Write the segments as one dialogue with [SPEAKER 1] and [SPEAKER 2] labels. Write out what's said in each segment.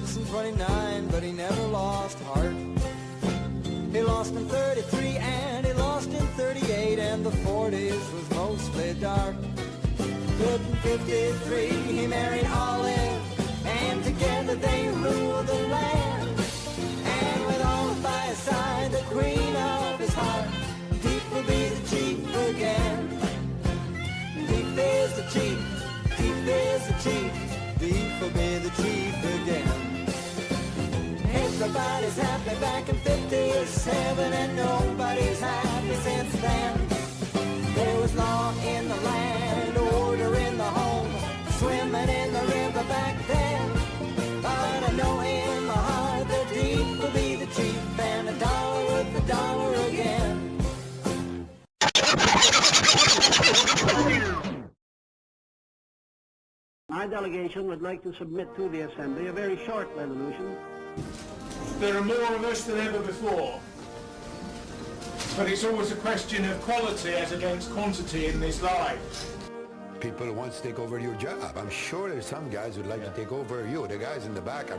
[SPEAKER 1] 6 and 29, but he never lost heart. He lost in 33 and he lost in 38, and the 40s was mostly dark. But in 53 he married Olive, and together they ruled the land. And with Olive by his side, the queen of his heart, Deep will be the chief again. Deep is the chief, Deep is the chief, Deep will be the chief again. Everybody's happy back in 57, and nobody's happy since then. There was law in the land, order in the home, swimming in the river back then. But I know in my heart that Deep will be the chief, and a dollar with a dollar again.
[SPEAKER 2] My delegation would like to submit to the Assembly a very short resolution.
[SPEAKER 3] There are more of us than ever before, but it's always a question of quality as against quantity in this life.
[SPEAKER 4] People want to take over your job. I'm sure there's some guys who'd like to take over you. The guys in the back are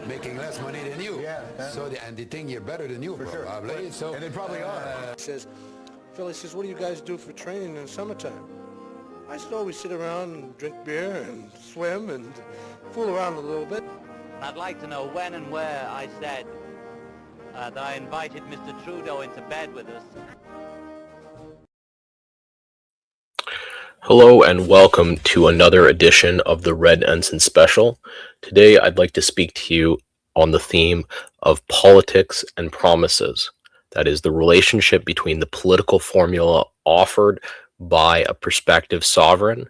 [SPEAKER 4] making less money than you. So and they think you're better than you, probably. So,
[SPEAKER 5] and they probably are. Philly says, what do you guys do for training in the summertime? I said, oh, we sit around and drink beer and swim and fool around a little bit.
[SPEAKER 6] I'd like to know when and where I said that I invited Mr. Trudeau into bed with us.
[SPEAKER 7] Hello and welcome to another edition of the Red Ensign Special. Today I'd like to speak to you on the theme of politics and promises. That is the relationship between the political formula offered by a prospective sovereign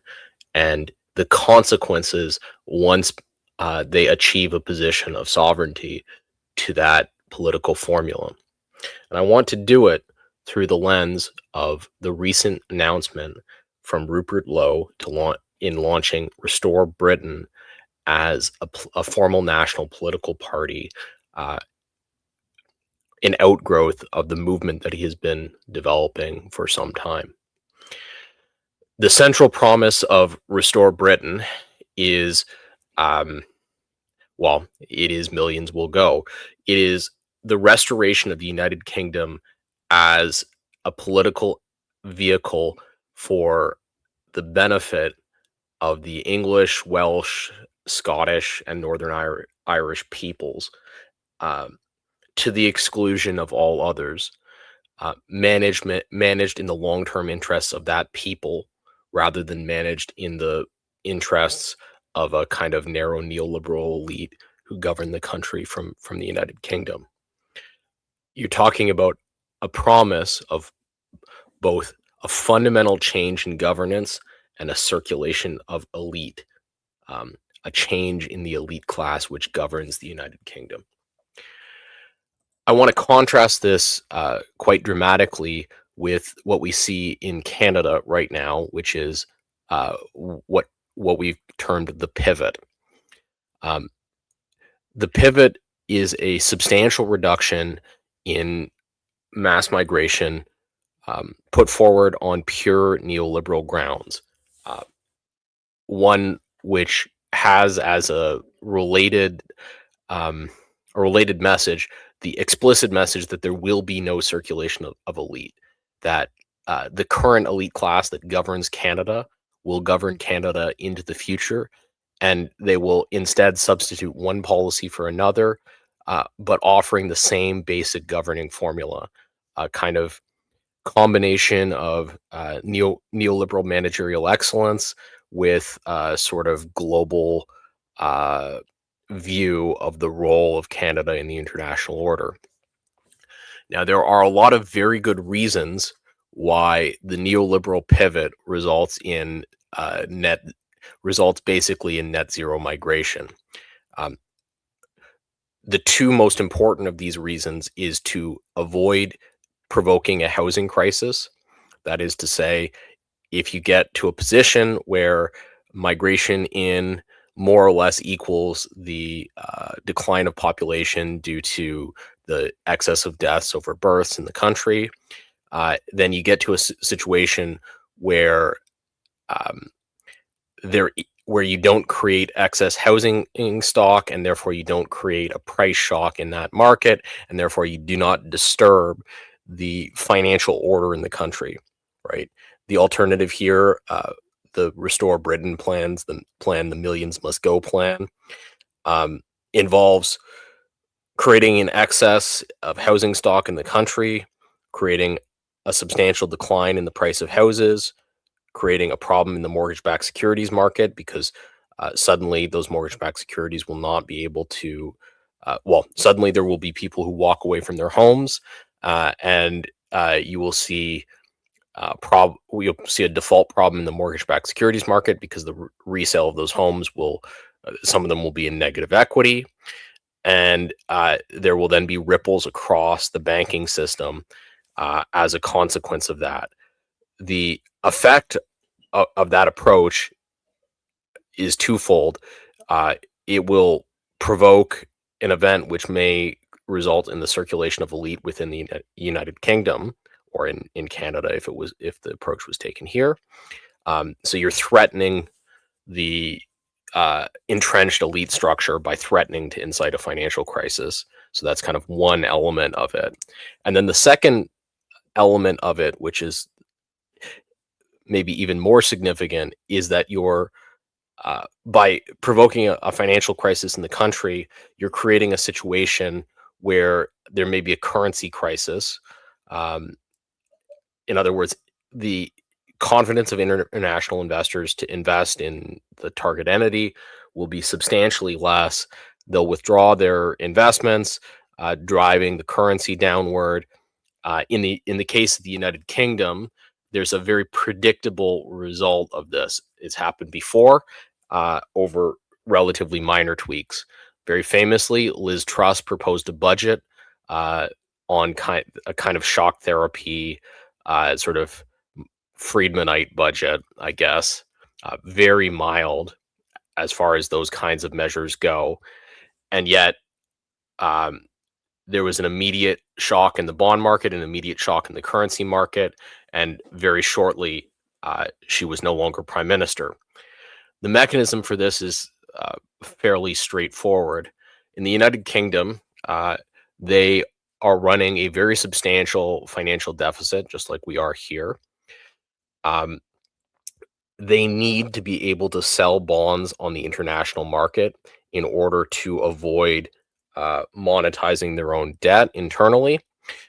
[SPEAKER 7] and the consequences once they achieve a position of sovereignty to that political formula. And I want to do it through the lens of the recent announcement from Rupert Lowe in launching Restore Britain as a formal national political party, an outgrowth of the movement that he has been developing for some time. The central promise of Restore Britain is, it is millions will go. It is the restoration of the United Kingdom as a political vehicle for the benefit of the English, Welsh, Scottish, and Northern Irish peoples, to the exclusion of all others, managed in the long-term interests of that people, rather than managed in the interests of a kind of narrow neoliberal elite who govern the country from the United Kingdom. You're talking about a promise of both a fundamental change in governance and a circulation of elite, a change in the elite class which governs the United Kingdom. I want to contrast this quite dramatically with what we see in Canada right now, which is what we've termed the pivot. The pivot is a substantial reduction in mass migration put forward on pure neoliberal grounds. One which has as a related message, the explicit message that there will be no circulation of elite, that the current elite class that governs Canada will govern Canada into the future, and they will instead substitute one policy for another, but offering the same basic governing formula, a kind of combination of neoliberal managerial excellence with a sort of global view of the role of Canada in the international order. Now, there are a lot of very good reasons why the neoliberal pivot results basically in net zero migration. The two most important of these reasons is to avoid provoking a housing crisis. That is to say, if you get to a position where migration in more or less equals the decline of population due to the excess of deaths over births in the country, then you get to a situation where there where you don't create excess housing stock, and therefore you don't create a price shock in that market, and therefore you do not disturb the financial order in the country, right? The alternative here, the Restore Britain plans, the Millions Must Go plan, involves creating an excess of housing stock in the country, creating a substantial decline in the price of houses, creating a problem in the mortgage-backed securities market, because suddenly those mortgage-backed securities will not be able to, suddenly there will be people who walk away from their homes, and you will see you'll see a default problem in the mortgage-backed securities market, because the resale of those homes will, some of them will be in negative equity, and there will then be ripples across the banking system as a consequence of that. The effect of that approach is twofold. It will provoke an event which may result in the circulation of elite within the United Kingdom, or in Canada if the approach was taken here. So you're threatening the entrenched elite structure by threatening to incite a financial crisis. So that's kind of one element of it. And then the second element of it, which is maybe even more significant, is that you're by provoking a financial crisis in the country, you're creating a situation where there may be a currency crisis. In other words, the confidence of international investors to invest in the target entity will be substantially less. They'll withdraw their investments, driving the currency downward. In the case of the United Kingdom, there's a very predictable result of this. It's happened before, over relatively minor tweaks. Very famously, Liz Truss proposed a budget on a kind of shock therapy, sort of Friedmanite budget, I guess, very mild as far as those kinds of measures go. And yet, there was an immediate shock in the bond market, an immediate shock in the currency market, and very shortly, she was no longer prime minister. The mechanism for this is fairly straightforward. In the United Kingdom, they are running a very substantial financial deficit, just like we are here. They need to be able to sell bonds on the international market in order to avoid monetizing their own debt internally,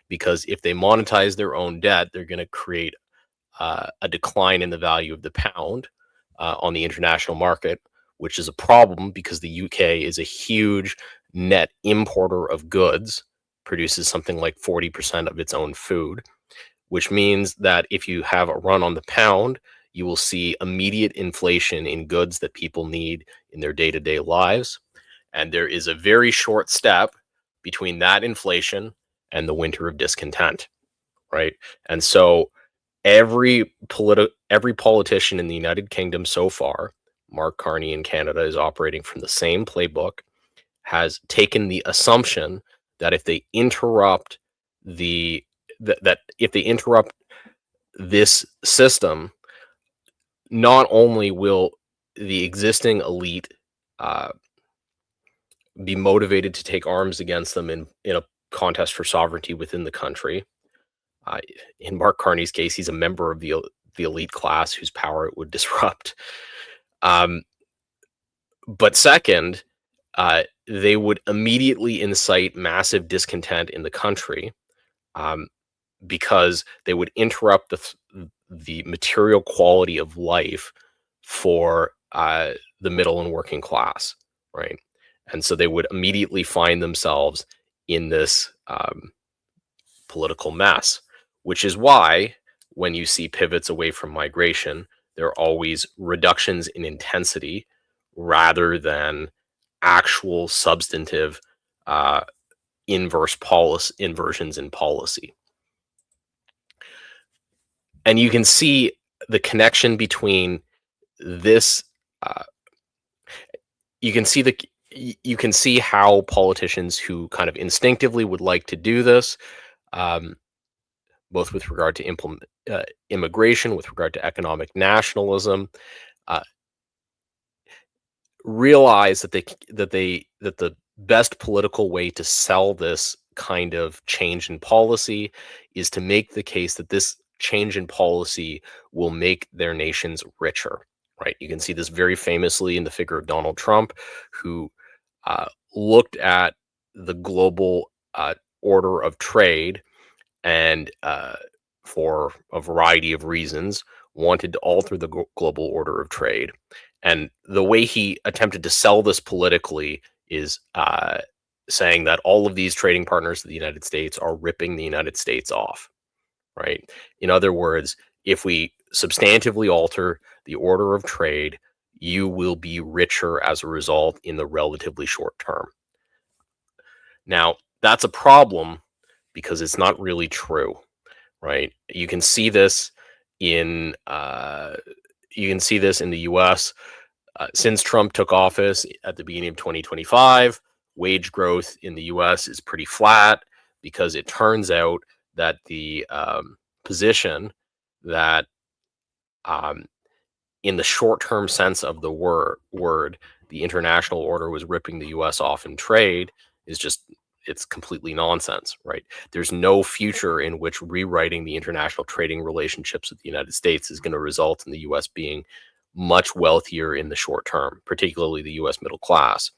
[SPEAKER 7] because if they monetize their own debt, they're going to create a decline in the value of the pound on the international market, which is a problem because the UK is a huge net importer of goods, produces something like 40% of its own food, which means that if you have a run on the pound, you will see immediate inflation in goods that people need in their day-to-day lives. And there is a very short step between that inflation and the winter of discontent, right? And so every politician in the United Kingdom so far, Mark Carney in Canada is operating from the same playbook, has taken the assumption that if they interrupt if they interrupt this system, not only will the existing elite be motivated to take arms against them in a contest for sovereignty within the country. In Mark Carney's case, he's a member of the elite class whose power it would disrupt. But second, they would immediately incite massive discontent in the country, because they would interrupt the material quality of life for the middle and working class, right? And so they would immediately find themselves in this political mess, which is why when you see pivots away from migration, there are always reductions in intensity rather than actual substantive inversions in policy. And you can see the connection between this. You can see how politicians who kind of instinctively would like to do this, both with regard to immigration, with regard to economic nationalism, realize that the best political way to sell this kind of change in policy is to make the case that this change in policy will make their nations richer, right? You can see this very famously in the figure of Donald Trump, who looked at the global order of trade and for a variety of reasons wanted to alter the global order of trade. And the way he attempted to sell this politically is saying that all of these trading partners of the United States are ripping the United States off, right? In other words, if we substantively alter the order of trade, you will be richer as a result in the relatively short term. Now, that's a problem because it's not really true, right? You can see this in the U.S. Since Trump took office at the beginning of 2025, wage growth in the U.S. is pretty flat because it turns out that the position that in the short-term sense of the word, the international order was ripping the U.S. off in trade is just, it's completely nonsense, right? There's no future in which rewriting the international trading relationships with the United States is going to result in the U.S. being much wealthier in the short term, particularly the U.S. middle class.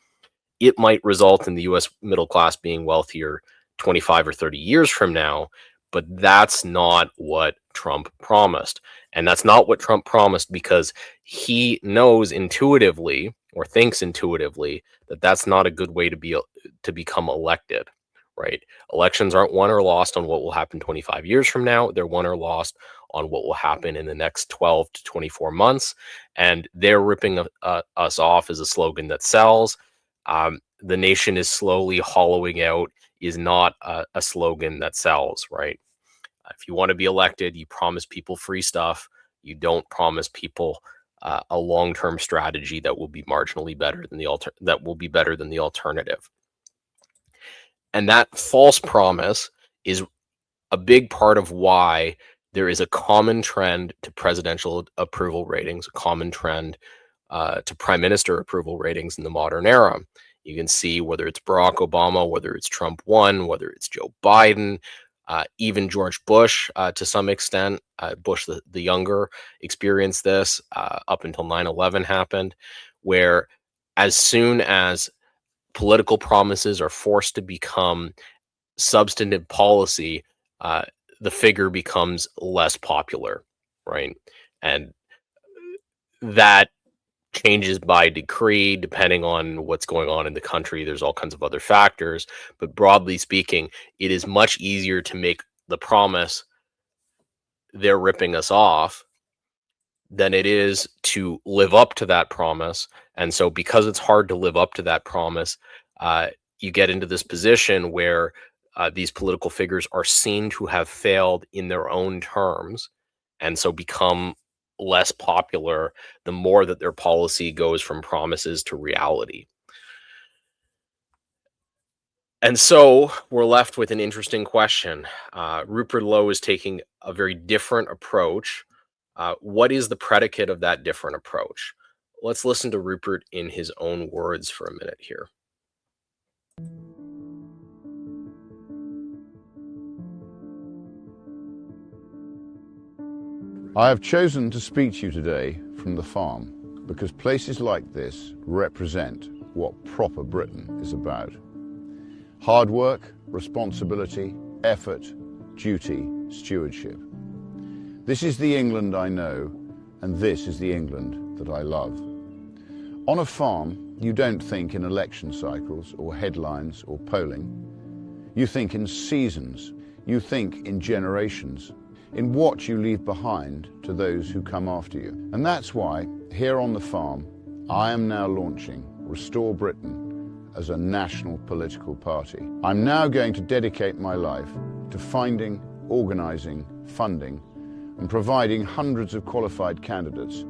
[SPEAKER 7] It might result in the U.S. middle class being wealthier 25 or 30 years from now, but that's not what Trump promised. And that's not what Trump promised because he knows intuitively, or thinks intuitively, that that's not a good way to become elected, right? Elections aren't won or lost on what will happen 25 years from now. They're won or lost on what will happen in the next 12 to 24 months. And they're ripping us off as a slogan that sells. The nation is slowly hollowing out is not a slogan that sells, right? If you want to be elected, you promise people free stuff. You don't promise people a long-term strategy that will be marginally better than the alternative. And that false promise is a big part of why there is a common trend to presidential approval ratings, a common trend to prime minister approval ratings in the modern era. You can see whether it's Barack Obama, whether it's Trump 1, whether it's Joe Biden, even George Bush to some extent. Bush the younger experienced this up until 9/11 happened, where as soon as political promises are forced to become substantive policy, the figure becomes less popular, right? And that changes by decree depending on what's going on in the country. There's all kinds of other factors, but broadly speaking, it is much easier to make the promise they're ripping us off than it is to live up to that promise. And so because it's hard to live up to that promise, you get into this position where these political figures are seen to have failed in their own terms, and so become less popular the more that their policy goes from promises to reality. And so we're left with an interesting question. Rupert Lowe is taking a very different approach. What is the predicate of that different approach? Let's listen to Rupert in his own words for a minute here.
[SPEAKER 8] I have chosen to speak to you today from the farm because places like this represent what proper Britain is about. Hard work, responsibility, effort, duty, stewardship. This is the England I know, and this is the England that I love. On a farm, you don't think in election cycles or headlines or polling. You think in seasons. You think in generations, in what you leave behind to those who come after you. And that's why, here on the farm, I am now launching Restore Britain as a national political party. I'm now going to dedicate my life to finding, organising, funding, and providing hundreds of qualified candidates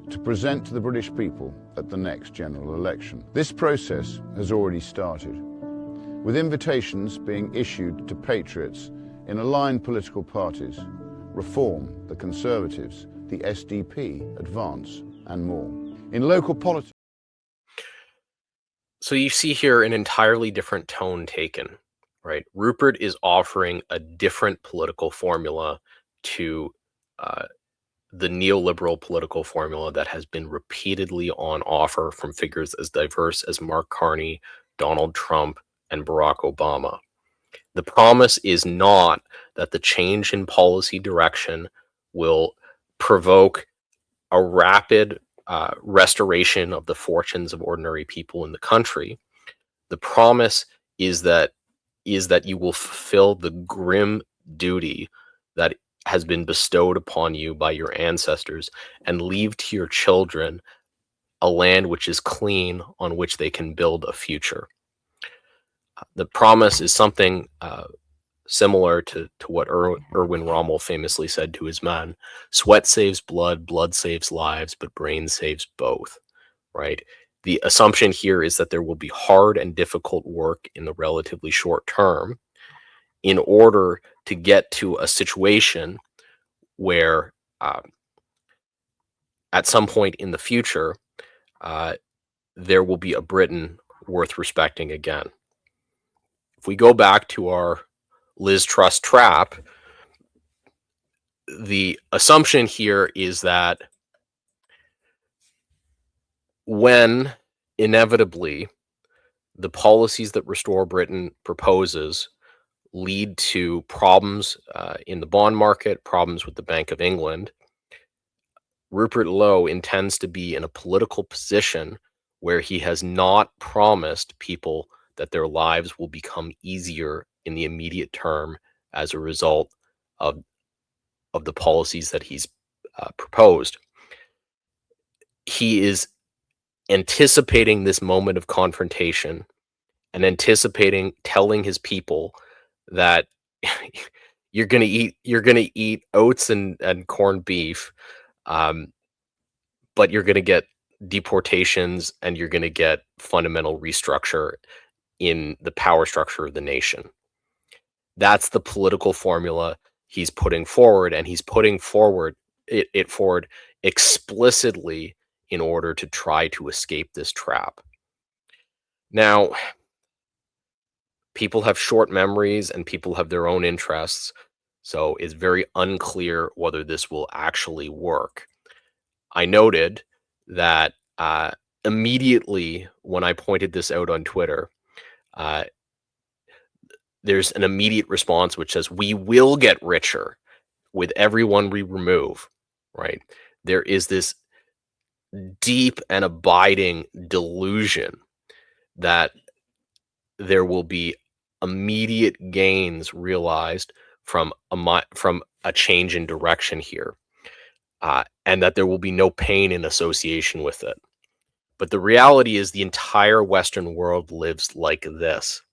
[SPEAKER 8] to present to the British people at the next general election. This process has already started, with invitations being issued to patriots in aligned political parties, Reform, the Conservatives, the SDP, Advance, and more. In local politics.
[SPEAKER 7] So you see here an entirely different tone taken, right? Rupert is offering a different political formula to the neoliberal political formula that has been repeatedly on offer from figures as diverse as Mark Carney, Donald Trump, and Barack Obama. The promise is not that the change in policy direction will provoke a rapid restoration of the fortunes of ordinary people in the country. The promise is that you will fulfill the grim duty that has been bestowed upon you by your ancestors and leave to your children a land which is clean on which they can build a future. The promise is something similar to what Erwin Rommel famously said to his men: sweat saves blood, blood saves lives, but brain saves both, right? The assumption here is that there will be hard and difficult work in the relatively short term in order to get to a situation where at some point in the future, there will be a Britain worth respecting again. If we go back to our Liz Truss trap, the assumption here is that when inevitably the policies that Restore Britain proposes lead to problems in the bond market, problems with the Bank of England, Rupert Lowe intends to be in a political position where he has not promised people that their lives will become easier in the immediate term as a result of the policies that he's proposed. He is anticipating this moment of confrontation and anticipating telling his people that you're going to eat oats and corned beef, but you're going to get deportations and you're going to get fundamental restructure in the power structure of the nation. That's the political formula he's putting forward, and he's putting forward it forward explicitly in order to try to escape this trap. Now, people have short memories and people have their own interests, so it's very unclear whether this will actually work. I noted that immediately when I pointed this out on Twitter, there's an immediate response which says, we will get richer with everyone we remove, right? There is this deep and abiding delusion that there will be immediate gains realized from a change in direction here, and that there will be no pain in association with it. But the reality is the entire Western world lives like this.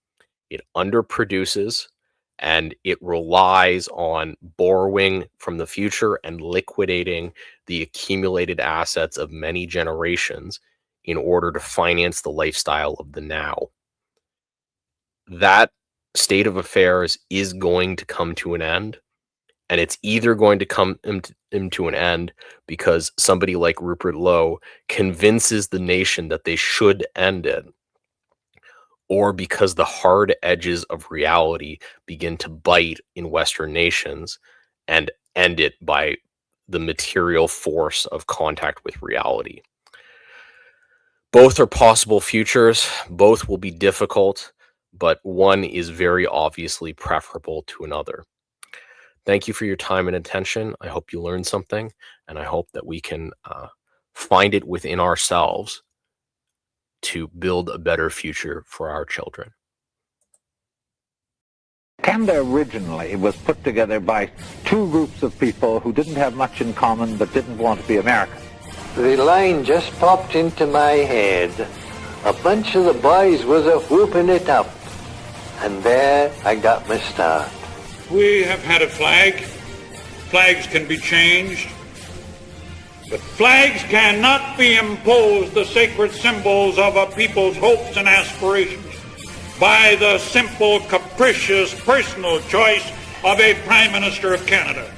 [SPEAKER 7] It underproduces and it relies on borrowing from the future and liquidating the accumulated assets of many generations in order to finance the lifestyle of the now. That state of affairs is going to come to an end, and it's either going to come into an end because somebody like Rupert Lowe convinces the nation that they should end it, or because the hard edges of reality begin to bite in Western nations and end it by the material force of contact with reality. Both are possible futures. Both will be difficult, but one is very obviously preferable to another. Thank you for your time and attention. I hope you learned something, and I hope that we can find it within ourselves to build a better future for our children.
[SPEAKER 9] Canada originally was put together by two groups of people who didn't have much in common but didn't want to be American.
[SPEAKER 10] The line just popped into my head. A bunch of the boys was a-whooping it up. And there I got my start.
[SPEAKER 11] We have had a flag. Flags can be changed. But flags cannot be imposed, the sacred symbols of a people's hopes and aspirations, by the simple, capricious, personal choice of a Prime Minister of Canada.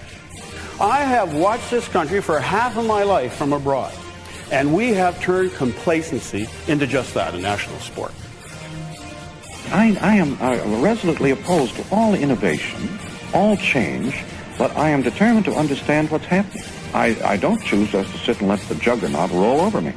[SPEAKER 2] I have watched this country for half of my life from abroad, and we have turned complacency into just that, a national sport.
[SPEAKER 12] I am resolutely opposed to all innovation, all change, but I am determined to understand what's happening. I don't choose just to sit and let the juggernaut roll over me.